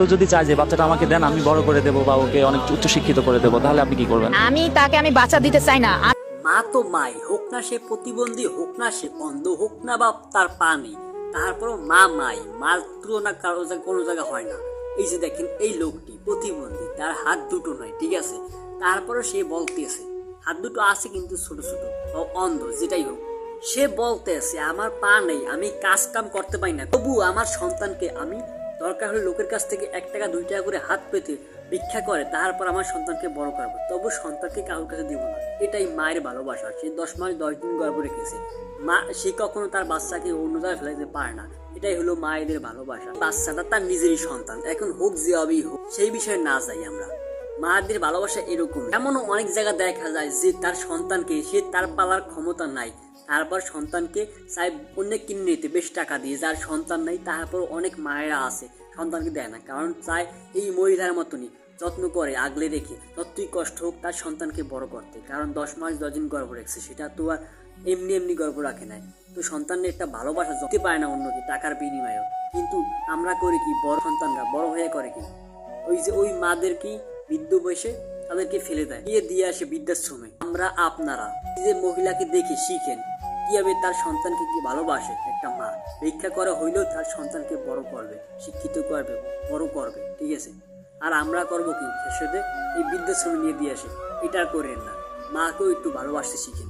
কেউ যদি চায় যে বাচ্চাটা আমাকে দেন, আমি বড় করে দেবো বা ওকে অনেক উচ্চ শিক্ষিত করে দেবো, তাহলে আপনি কি করবেন? আমি বাচ্চা দিতে চাই না। মা তো মাই, হোক না সে প্রতিবন্ধী, হোক না সে অন্ধ, হোক না বা তার পা নেই, তারপরও মা মাই, মার তুলনা কোনো জায়গা হয় না। এই যে দেখেন এই লোকটি প্রতিবন্ধী, তার হাত দুটো নয়, ঠিক আছে, তারপরে সে বলতেছে হাত দুটো আছে কিন্তু ছোট ছোট, ও অন্ধ, যেটাই হোক, সে বলতেছে আমার পা নেই, আমি কাজ কাম করতে পারি না, তবু আমার সন্তানকে আমি দরকার হলে লোকের কাছ থেকে 1 টাকা 2 টাকা করে হাত পেতে ভিক্ষা করে তারপর আমার সন্তানকে বড় করবো, তবু সন্তানকে কারোর কাছে দিব না। এটাই মায়ের ভালোবাসা। সে 10 মাস 10 দিন গর্ভ রেখেছে, মা সে কখনো তার বাচ্চাকে অন্য জায়গায় ফেলে দিতে পারে না। এটাই হলো মায়েদের ভালোবাসা। বাচ্চাটা তার নিজেরই সন্তান, এখন হোক যে হবেই হোক, সেই বিষয়ে না যাই আমরা। মায়েদের ভালোবাসা এরকম। এমনও অনেক জায়গা দেখা যায় যে তার সন্তানকে সে তার পালার ক্ষমতা নাই, তারপর সন্তানকে চাই অন্য কিনে নিতে বেশ টাকা দিয়ে, যার সন্তান নাই তারপর অনেক মায়েরা আছে সন্তানকে দেয় না, কারণ চায় এই মহিলার মতনই যত্ন করে আগলে রেখে যতই কষ্ট হোক তার সন্তানকে বড় করতে, কারণ 10 মাস 10 দিন গর্ভ রেখেছে, সেটা তো আর এমনি এমনি গর্ভ রাখে নাই। তো সন্তানের একটা ভালোবাসা দিতে পারে না অন্যকে টাকার বিনিময়েও, কিন্তু আমরা করি কি, বড় সন্তানরা বড় হয়ে করে কি, ওই যে ওই মাদেরকেই বৃদ্ধ বয়সে তাদেরকে ফেলে দেয়, বিয়ে দিয়ে আসে বৃদ্ধাশ্রমে। আমরা আপনারা যে মহিলাকে দেখে শিখেন কিভাবে তার সন্তানকে কি ভালোবাসে একটা মা, ভিক্ষা করা হইলেও তার সন্তানকে বড় করবে, শিক্ষিত করবে, বড় করবে, ঠিক আছে। আর আমরা করবো কি, শেষে এই বৃদ্ধাশ্রমে নিয়ে দিয়ে আসে, এটা করেন না। মাকেও একটু ভালোবাসতে শিখেন।